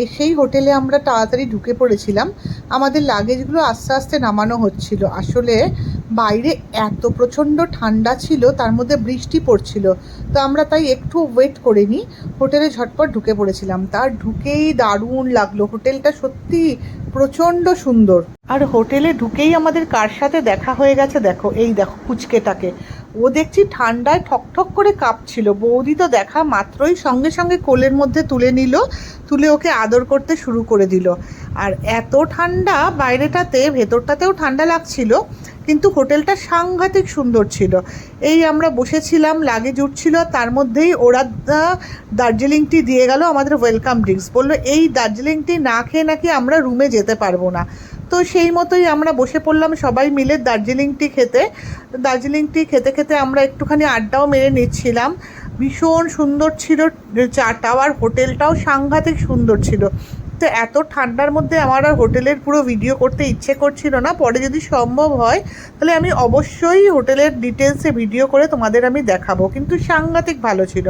এসেই হোটেলে আমরা তাড়াতাড়ি ঢুকে পড়েছিলাম। আমাদের লাগেজগুলো আস্তে আস্তে নামানো হচ্ছিল। আসলে বাইরে এত প্রচণ্ড ঠান্ডা ছিল, তার মধ্যে বৃষ্টি পড়ছিল, তো আমরা তাই একটু ওয়েট করিনি, হোটেলে ঝটপট ঢুকে পড়েছিলাম। তার ঢুকেই দারুণ লাগলো, হোটেলটা সত্যি প্রচণ্ড সুন্দর। আর হোটেলে ঢুকেই আমাদের কার সাথে দেখা হয়ে গেছে দেখো, এই দেখো পুচকেটাকে। ও দেখছি ঠান্ডায় ঠকঠক করে কাঁপছিল। বৌদি তো দেখা মাত্রই সঙ্গে সঙ্গে কোলের মধ্যে তুলে নিল, তুলে ওকে আদর করতে শুরু করে দিল। আর এত ঠান্ডা বাইরেটাতে, ভেতরটাতেও ঠান্ডা লাগছিল, কিন্তু হোটেলটা সাংঘাতিক সুন্দর ছিল। এই আমরা বসেছিলাম, লাগেজ উঠছিল, তার মধ্যেই ওরা দার্জিলিং টি দিয়ে গেল আমাদের ওয়েলকাম ড্রিঙ্কস। বললো এই দার্জিলিং টি না খেয়ে নাকি আমরা রুমে যেতে পারবো না। তো সেই মতোই আমরা বসে পড়লাম সবাই মিলে দার্জিলিং টি খেতে। দার্জিলিং টি খেতে খেতে আমরা একটুখানি আড্ডাও মেরে নিচ্ছিলাম। ভীষণ সুন্দর ছিল চাটাও, আর হোটেলটাও সাংঘাতিক সুন্দর ছিল। তো এত ঠান্ডার মধ্যে আমার আর হোটেলের পুরো ভিডিও করতে ইচ্ছে করছিল না। পরে যদি সম্ভব হয় তাহলে আমি অবশ্যই হোটেলের ডিটেলসে ভিডিও করে তোমাদের আমি দেখাবো। কিন্তু সাংঘাতিক ভালো ছিল।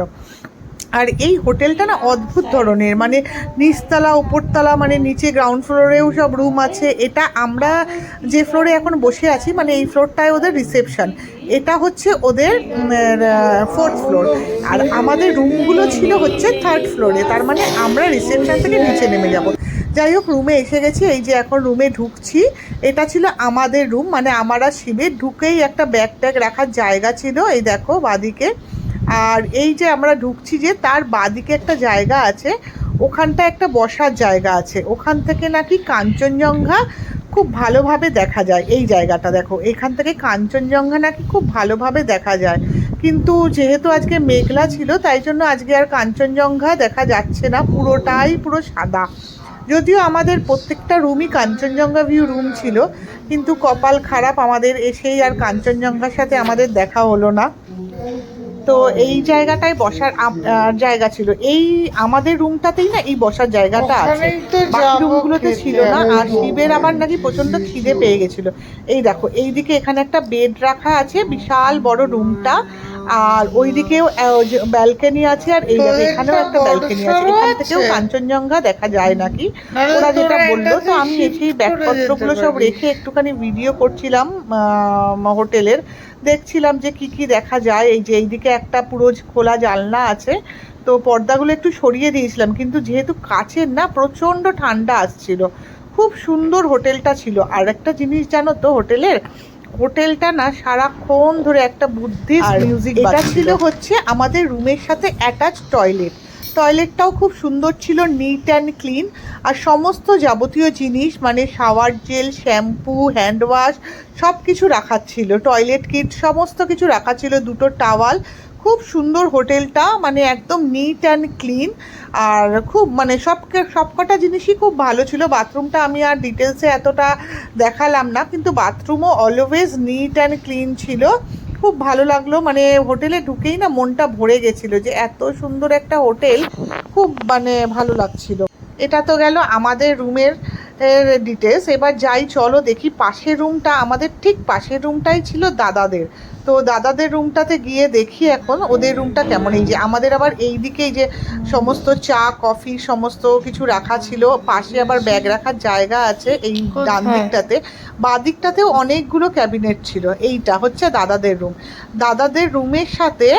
আর এই হোটেলটা না অদ্ভুত ধরনের, মানে নিচতলা উপরতলা, মানে নিচে গ্রাউন্ড ফ্লোরেও সব রুম আছে। এটা আমরা যে ফ্লোরে এখন বসে আছি, মানে এই ফ্লোরটায় ওদের রিসেপশন, এটা হচ্ছে ওদের 4th ফ্লোর, আর আমাদের রুমগুলো ছিল হচ্ছে 3rd ফ্লোরে। তার মানে আমরা রিসেপশন থেকে নিচে নেমে যাব। যাই হোক, রুমে এসে গেছি, এই যে এখন রুমে ঢুকছি। এটা ছিল আমাদের রুম, মানে আমার আর শিবের। ঢুকেই একটা ব্যাগ ট্যাগ রাখার জায়গা ছিল, এই দেখো বাদিকে। আর এই যে আমরা ঢুকছি, যে তার বাদিকে একটা জায়গা আছে, ওখানটা একটা বসার জায়গা আছে। ওখান থেকে নাকি কাঞ্চনজঙ্ঘা খুব ভালোভাবে দেখা যায়। এই জায়গাটা দেখো, এখান থেকে কাঞ্চনজঙ্ঘা নাকি খুব ভালোভাবে দেখা যায়। কিন্তু যেহেতু আজকে মেঘলা ছিল, তাই জন্য আজকে আর কাঞ্চনজঙ্ঘা দেখা যাচ্ছে না, পুরোটাই পুরো সাদা। যদিও আমাদের প্রত্যেকটা রুমই কাঞ্চনজঙ্ঘা ভিউ রুম ছিল, কিন্তু কপাল খারাপ, আমাদের এসেই আর কাঞ্চনজঙ্ঘার সাথে আমাদের দেখা হলো না। তো এই জায়গাটায় বসার জায়গা ছিল, এই আমাদের রুমটাতেই না এই বসার জায়গাটা আছে, বাকি রুমগুলোতে ছিল না। আর শিবের আবার নাকি প্রচন্ড খিদে পেয়ে গেছিল। এই দেখো, এইদিকে এখানে একটা বেড রাখা আছে, বিশাল বড় রুমটা। আর ওইদিকেও ব্যালকনি আছে, আর এই দেখো এখানেও একটা ব্যালকনি আছে। এখান থেকেও কাঞ্চনজঙ্ঘা দেখা যায় নাকি, ওরা যেটা বললো। তো আমি এসেই ব্যাগপত্রগুলো সব রেখে একটুখানি ভিডিও করছিলাম হোটেলের, দেখছিলাম যে কি কি দেখা যায়। এই যে এইদিকে একটা পুরো খোলা জানলা আছে, তো পর্দাগুলো একটু সরিয়ে দিয়েছিলাম, কিন্তু যেহেতু কাছের না, প্রচণ্ড ঠান্ডা আসছিল। খুব সুন্দর হোটেলটা ছিল। আর একটা জিনিস জানো তো, হোটেলটা না সারাক্ষণ ধরে একটা বুদ্ধিস্ট মিউজিক এটা ছিল হচ্ছে আমাদের রুমের সাথে অ্যাটাচ টয়লেটটাও খুব সুন্দর ছিল, নিট অ্যান্ড ক্লিন। আর সমস্ত যাবতীয় জিনিস, মানে shower gel, shampoo, hand wash সব কিছু রাখা ছিল, টয়লেট কিট সমস্ত কিছু রাখা ছিল, দুটো টাওয়াল। খুব সুন্দর হোটেলটা, মানে একদম নিট অ্যান্ড ক্লিন। আর খুব মানে সবকটা জিনিসই খুব ভালো ছিল। বাথরুমটা আমি আর ডিটেলসে এতটা দেখালাম না, কিন্তু বাথরুমও অলওয়েজ নিট অ্যান্ড ক্লিন ছিল। খুব ভালো লাগলো, মানে হোটেলে ঢুকেই না মনটা ভরে গেছিলো, যে এত সুন্দর একটা হোটেল, খুব মানে ভালো লাগছিল। এটা তো গেল আমাদের রুমের ডিটেলস। এবার যাই, চলো দেখি পাশের রুমটা। আমাদের ঠিক পাশের রুমটাই ছিল দাদাদের। তো দাদাদের রুমটাতে গিয়ে দেখি এখন ওদের রুমটা কেমন। এই যে আমাদের আবার এই দিকেই যে সমস্ত চা কফি সমস্ত কিছু রাখা ছিল, পাশে আবার ব্যাগ রাখার জায়গা আছে এই ডান দিকটাতে। বাঁ দিকটাতেও অনেকগুলো ক্যাবিনেট ছিল। এইটা হচ্ছে দাদাদের রুম। দাদাদের রুমের সাথে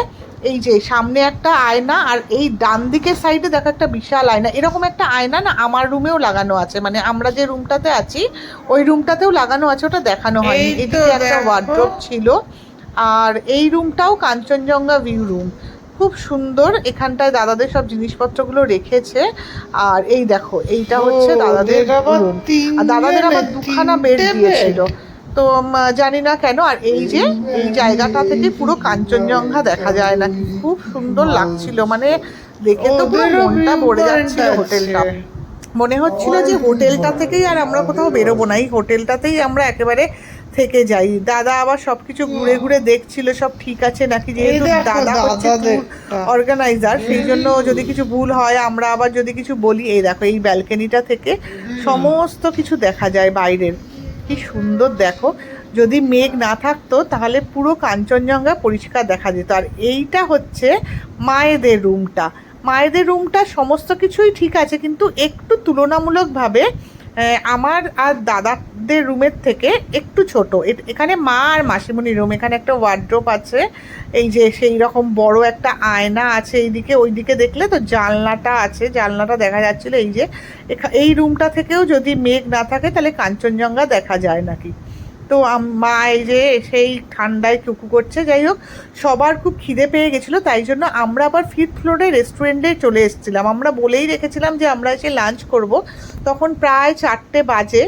এই যে সামনে একটা আয়না, আর এই ডান দিকের সাইডে দেখো একটা বিশাল আয়না। এরকম একটা আয়না না আমার রুমেও লাগানো আছে, মানে আমরা যে রুমটাতে আছি ওই রুমটাতেও লাগানো আছে, ওটা দেখানো হয়নি। এদিকে একটা ওয়ার্ড্রোব ছিল। আর এই রুমটাও কাঞ্চনজঙ্ঘা ভিউ রুম, খুব সুন্দর। এখানটায় দাদাদের সব জিনিসপত্রগুলো রেখেছে। আর এই দেখো, এইটা হচ্ছে দাদাদের রুম। আর দাদাদের আবার দুখানা বেড দিয়েছিল, তো জানি না কেন। আর এই যে এই জায়গাটা থেকে পুরো কাঞ্চনজঙ্ঘা দেখা যায় না, খুব সুন্দর লাগছিল, মানে দেখে তো পুরো মনটা ভরে যাচ্ছিল। হোটেলটা মনে হচ্ছিল যে হোটেলটা থেকেই আর আমরা কোথাও বেরোবো না, এই হোটেলটাতেই আমরা একেবারে থেকে যাই। দাদা আবার সবকিছু ঘুরে ঘুরে দেখছিল সব ঠিক আছে নাকি, যেহেতু দাদা হচ্ছে অর্গানাইজার, সেই জন্য যদি কিছু ভুল হয়, আমরা আবার যদি কিছু বলি। এই দেখো, এই ব্যালকনিটা থেকে সমস্ত কিছু দেখা যায় বাইরের, কি সুন্দর দেখো। যদি মেঘ না থাকতো তাহলে পুরো কাঞ্চনজঙ্ঘা পরিষ্কার দেখা যেত। আর এইটা হচ্ছে মায়েদের রুমটা, মায়েদের রুমটা সমস্ত কিছুই ঠিক আছে, কিন্তু একটু তুলনামূলকভাবে আমার আর দাদাদের রুমের থেকে একটু ছোট। এখানে মা আর মাসিমণির রুম, এখানে একটা ওয়ার্ড্রোব আছে, এই যে সেই রকম বড় একটা আয়না আছে এইদিকে, ওইদিকে দেখলে তো জানলাটা আছে, জানলাটা দেখা যাচ্ছিলো। এই যে এই রুমটা থেকেও যদি মেঘ না থাকে তাহলে কাঞ্চনজঙ্ঘা দেখা যায় নাকি। তো মা এই যে সেই ঠান্ডায় টুকু করছে। যাই হোক, সবার খুব খিদে পেয়ে গেছিলো, তাই জন্য আমরা আবার 5th ফ্লোরে রেস্টুরেন্টে চলে এসেছিলাম। আমরা বলেই রেখেছিলাম যে আমরা এসে লাঞ্চ করব, তখন প্রায় 4টে বাজে।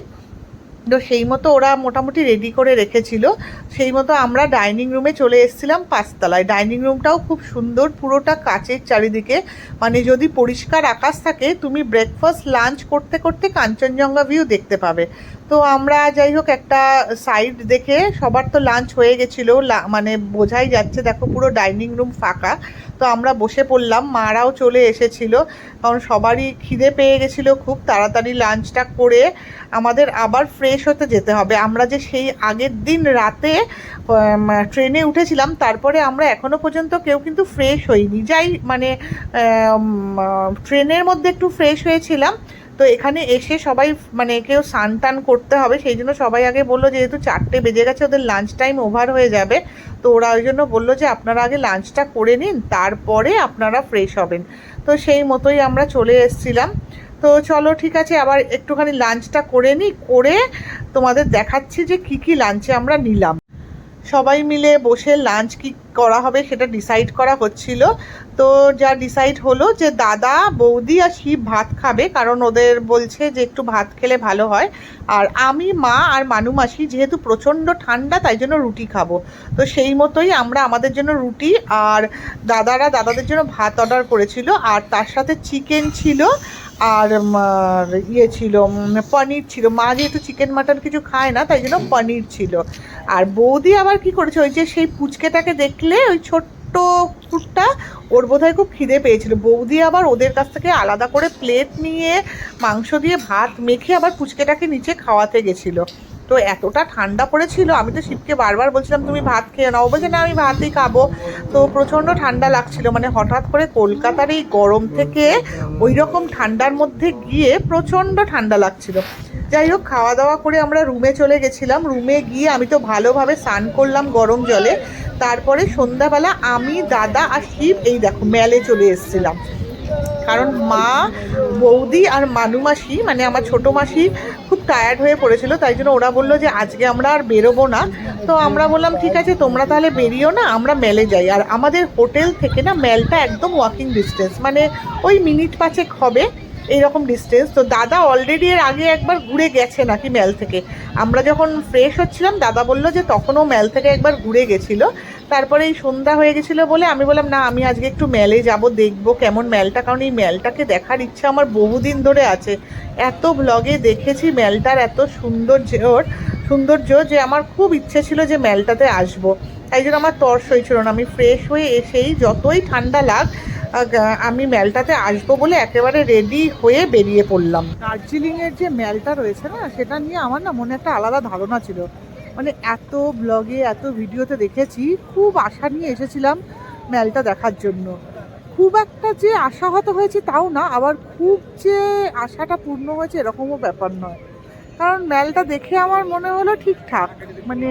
তো সেই মতো ওরা মোটামুটি রেডি করে রেখেছিল, সেই মতো আমরা ডাইনিং রুমে চলে এসেছিলাম 5তলায়। ডাইনিং রুমটাও খুব সুন্দর, পুরোটা কাচের চারিদিকে, মানে যদি পরিষ্কার আকাশ থাকে তুমি ব্রেকফাস্ট লাঞ্চ করতে করতে কাঞ্চনজঙ্ঘা ভিউ দেখতে পাবে। তো আমরা যাই হোক একটা সাইড দেখে, সবার তো লাঞ্চ হয়ে গেছিলো, মানে বোঝাই যাচ্ছে, দেখো পুরো ডাইনিং রুম ফাঁকা। তো আমরা বসে পড়লাম, মারাও চলে এসেছিলো, কারণ সবারই খিদে পেয়ে গেছিলো খুব। তাড়াতাড়ি লাঞ্চটা করে আমাদের আবার ফ্রেশ হতে যেতে হবে। আমরা যে সেই আগের দিন রাতে ট্রেনে উঠেছিলাম, তারপরে আমরা এখনও পর্যন্ত কেউ কিন্তু ফ্রেশ হইনি। যাই মানে ট্রেনের মধ্যে একটু ফ্রেশ হয়েছিলাম। তো এখানে এসে সবাই মানে কেউ স্নান টান করতে হবে, সেই জন্য সবাই আগে বললো, যেহেতু 4টে বেজে গেছে, ওদের লাঞ্চ টাইম ওভার হয়ে যাবে, তো ওরা ওই জন্য বললো যে আপনারা আগে লাঞ্চটা করে নিন, তারপরে আপনারা ফ্রেশ হবেন। তো সেই মতোই আমরা চলে এসেছিলাম। তো চলো ঠিক আছে, আবার একটুখানি লাঞ্চটা করে নিই, করে তোমাদের দেখাচ্ছি যে কি লাঞ্চে আমরা নিলাম। সবাই মিলে বসে লাঞ্চ কি করা হবে সেটা ডিসাইড করা হচ্ছিল। তো যা ডিসাইড হলো যে দাদা, বৌদি আর শিব ভাত খাবে, কারণ ওদের বলছে যে একটু ভাত খেলে ভালো হয়। আর আমি, মা আর মানু মাসি, যেহেতু প্রচণ্ড ঠান্ডা তাই জন্য রুটি খাবো। তো সেই মতোই আমরা আমাদের জন্য রুটি, আর দাদাদের জন্য ভাত অর্ডার করেছিল, আর তার সাথে চিকেন ছিল, আর ইয়ে ছিল, পনির ছিল। মা যেহেতু চিকেন মাটন কিছু খায় না, তাই জন্য পনির ছিল। আর বৌদি আবার কি করেছে, ওই যে সেই পুচকেটাকে দেখলে, ওই ছোট্ট কুকুরটা, ওর বোধহয় খুব খিদে পেয়েছিল, বৌদি আবার ওদের কাছ থেকে আলাদা করে প্লেট নিয়ে মাংস দিয়ে ভাত মেখে আবার পুচকেটাকে নিচে খাওয়াতে গেছিলো। তো এতটা ঠান্ডা পড়েছিল, আমি তো শিবকে বারবার বলছিলাম তুমি ভাত খেয়ে নাও, বলছে না আমি ভাতই খাবো। তো প্রচণ্ড ঠান্ডা লাগছিল, মানে হঠাৎ করে কলকাতার এই গরম থেকে ওই রকম ঠান্ডার মধ্যে গিয়ে প্রচণ্ড ঠান্ডা লাগছিল। যাই হোক, খাওয়া দাওয়া করে আমরা রুমে চলে গেছিলাম। রুমে গিয়ে আমি তো ভালোভাবে স্নান করলাম গরম জলে। তারপরে সন্ধ্যাবেলা আমি, দাদা আর শিব এই দেখো মেলে চলে এসেছিলাম, কারণ মা, বৌদি আর মানু মাসি, মানে আমার ছোটো মাসি খুব টায়ার্ড হয়ে পড়েছিল, তাই জন্য ওরা বললো যে আজকে আমরা আর বেরোবো না। তো আমরা বললাম ঠিক আছে তোমরা তাহলে বেরিও না, আমরা মেলে যাই। আর আমাদের হোটেল থেকে না মেলটা একদম ওয়াকিং ডিস্টেন্স, মানে ওই মিনিট 5 হবে এইরকম ডিস্টেন্স। তো দাদা অলরেডি এর আগে একবার ঘুরে গেছে নাকি মেল থেকে। আমরা যখন ফ্রেশ হচ্ছিলাম দাদা বললো যে তখনও মেল থেকে একবার ঘুরে গেছিলো। তারপরে এই সন্ধ্যা হয়ে গেছিলো বলে আমি বললাম না, আমি আজকে একটু মেলে যাব, দেখবো কেমন মেলটা, কারণ এই মেলটাকে দেখার ইচ্ছা আমার বহুদিন ধরে আছে। এত ব্লগে দেখেছি মেলটার এত সৌন্দর্য যে আমার খুব ইচ্ছে ছিল যে মেলটাতে আসবো। তাই জন্য আমার তর্স হয়েছিল না, আমি ফ্রেশ হয়ে এসেই যতই ঠান্ডা লাগ আমি মেলটাতে আসবো বলে একেবারে রেডি হয়ে বেরিয়ে পড়লাম। দার্জিলিংয়ের যে মেলটা রয়েছে না, সেটা নিয়ে আমার না মনে একটা আলাদা ধারণা ছিল, মানে এত ব্লগে এত ভিডিওতে দেখেছি, খুব আশা নিয়ে এসেছিলাম মেলটা দেখার জন্য। খুব একটা যে আশাহত হয়েছি তাও না, আবার খুব যে আশাটা পূর্ণ হয়েছে এরকমও ব্যাপার নয়, কারণ মেলটা দেখে আমার মনে হলো ঠিকঠাক, মানে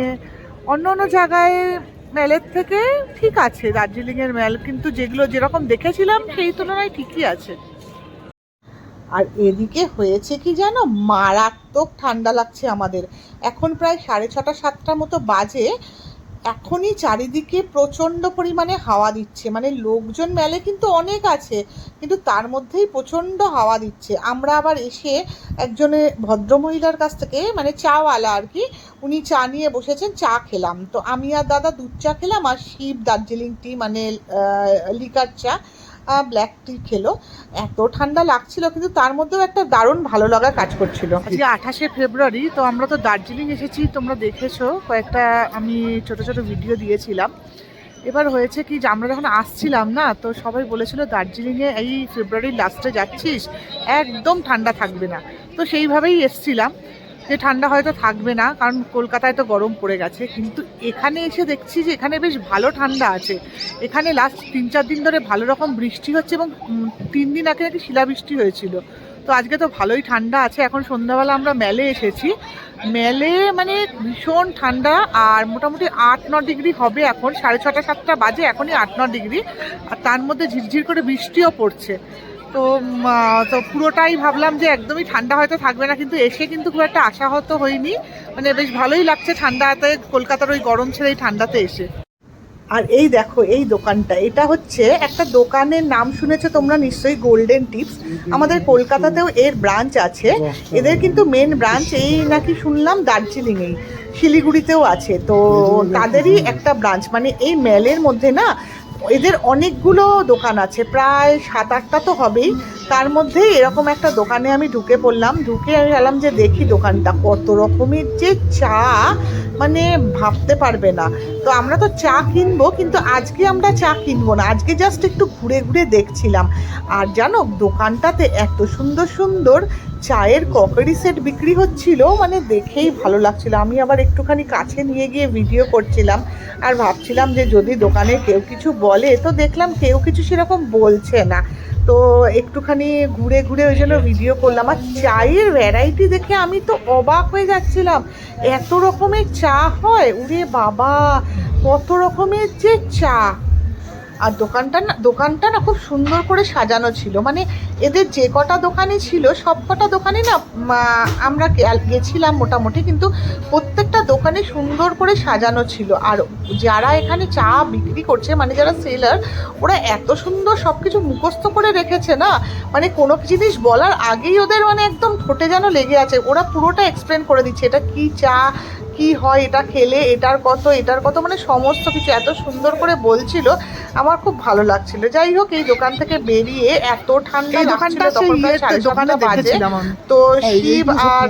অন্য জায়গায় মেলের থেকে ঠিক আছে দার্জিলিংয়ের মেল, কিন্তু যেগুলো যেরকম দেখেছিলাম সেই তুলনায় ঠিকই আছে। আর এদিকে হয়েছে কি জানো, মারাত্মক ঠান্ডা লাগছে আমাদের। এখন প্রায় 6:30 7টার মতো বাজে, এখনই চারিদিকে প্রচণ্ড পরিমাণে হাওয়া দিচ্ছে, মানে লোকজন মেলে কিন্তু অনেক আছে, কিন্তু তার মধ্যেই প্রচণ্ড হাওয়া দিচ্ছে। আমরা আবার এসে একজনের ভদ্রমহিলার কাছ থেকে, মানে চাওয়ালা আর কি, উনি চা নিয়ে বসেছেন, চা খেলাম। তো আমি আর দাদা দুধ চা খেলাম, আর শিব দার্জিলিং টি, মানে লিকার চা, ব্ল্যাক টি খেলো। এত ঠান্ডা লাগছিল, কিন্তু তার মধ্যেও একটা দারুণ ভালো লাগা কাজ করছিল। আজকে 28শে ফেব্রুয়ারি, তো আমরা তো দার্জিলিং এসেছি, তোমরা দেখেছো কয়েকটা আমি ছোট ছোট ভিডিও দিয়েছিলাম। এবার হয়েছে কি যে আমরা যখন আসছিলাম না, তো সবাই বলেছিল দার্জিলিংয়ে এই ফেব্রুয়ারির লাস্টে যাচ্ছিস, একদম ঠান্ডা থাকবে না। তো সেইভাবেই এসছিলাম। যে ঠান্ডা হয়তো থাকবে না, কারণ কলকাতায় তো গরম পড়ে গেছে, কিন্তু এখানে এসে দেখছি যে এখানে বেশ ভালো ঠান্ডা আছে। এখানে লাস্ট 3-4 দিন ধরে ভালো রকম বৃষ্টি হচ্ছে এবং 3 দিন আগে নাকি শিলাবৃষ্টি হয়েছিল। তো আজকে তো ভালোই ঠান্ডা আছে। এখন সন্ধ্যাবেলা আমরা মেলে এসেছি, মেলে মানে ভীষণ ঠান্ডা, আর মোটামুটি 8-9 ডিগ্রি হবে এখন, 6:30-7টা বাজে, এখনই 8-9 ডিগ্রি, আর তার মধ্যে ঝিরঝির করে বৃষ্টিও পড়ছে। তো তো পুরোটাই ভাবলাম যে একদমই ঠান্ডা হয়তো থাকবে না, কিন্তু এসে কিন্তু খুব একটা আশাহত হয়নি, মানে বেশ ভালোই লাগছে ঠান্ডাতে, কলকাতার ওই গরম ছেড়ে এই ঠান্ডাতে এসে। আর এই দেখো এই দোকানটা, এটা হচ্ছে একটা দোকানের নাম শুনেছো তোমরা নিশ্চয়ই, গোল্ডেন টিপস। আমাদের কলকাতাতেও এর ব্রাঞ্চ আছে। এদের কিন্তু মেন ব্রাঞ্চ এই নাকি শুনলাম দার্জিলিংয়েই, শিলিগুড়িতেও আছে। তো তাদেরই একটা ব্রাঞ্চ, মানে এই মেলের মধ্যে না এদের অনেকগুলো দোকান আছে, প্রায় 7-8টা তো হবেই। তার মধ্যে এরকম একটা দোকানে আমি ঢুকে পড়লাম, ঢুকে আমি ভাবলাম যে দেখি দোকানটা, কত রকমের যে চা, মানে ভাবতে পারবে না। তো আমরা তো চা কিনবো, কিন্তু আজকে আমরা চা কিনবো না, আজকে জাস্ট একটু ঘুরে ঘুরে দেখছিলাম। আর জানো দোকানটাতে এত সুন্দর সুন্দর চায়ের ক্রকারি সেট বিক্রি হচ্ছিল, মানে দেখেই ভালো লাগছিল। আমি আবার একটুখানি কাছে নিয়ে গিয়ে ভিডিও করছিলাম, আর ভাবছিলাম যে যদি দোকানে কেউ কিছু বলে, তো দেখলাম কেউ কিছু সেরকম বলছে না, তো একটুখানি ঘুরে ঘুরে ওই জন্য ভিডিও করলাম। আর চায়ের ভ্যারাইটি দেখে আমি তো অবাক হয়ে যাচ্ছিলাম, এত রকমের চা হয়, উরে বাবা, কত রকমের যে চা। আর দোকানটা না খুব সুন্দর করে সাজানো ছিল, মানে এদের যে কটা দোকানে ছিল সব কটা দোকানে না আমরা গেছিলাম মোটামুটি, কিন্তু প্রত্যেকটা দোকানে সুন্দর করে সাজানো ছিল। আর যারা এখানে চা বিক্রি করছে, মানে যারা সেলার, ওরা এত সুন্দর সব কিছু মুখস্থ করে রেখেছে না, মানে কোনো জিনিস বলার আগেই ওদের মানে একদম ঠোঁটে যেন লেগে আছে, ওরা পুরোটা এক্সপ্লেন করে দিচ্ছে, এটা কি চা, কি হয়, এটা খেলে এটার কত, মানে সমস্ত কিছু এত সুন্দর করে বলছিল, আমার খুব ভালো লাগছিল। যাই হোক, এই দোকান থেকে বেরিয়ে এত ঠান্ডা লাগছিল, তখন প্রায় 7:30 বাজে। তো শিব আর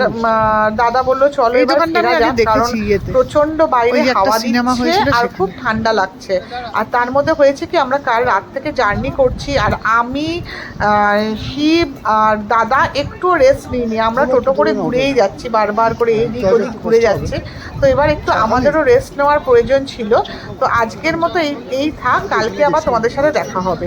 দাদা বললো চলো এবার ফেরা যাক, কারণ প্রচন্ড বাইরে হাওয়া দিচ্ছে আর খুব ঠান্ডা লাগছে। আর তার মধ্যে হয়েছে কি, আমরা কাল রাত থেকে জার্নি করছি, আর আমি শিব আর দাদা একটু রেস্ট নিইনি, আমরা টোটো করে ঘুরেই যাচ্ছি, বারবার করে এদিক ওদিক ঘুরে যাচ্ছি। তো এবার একটু আমাদেরও রেস্ট নেওয়ার প্রয়োজন ছিল। তো আজকের মতো এই থাক, কালকে আবার তোমাদের সাথে দেখা হবে।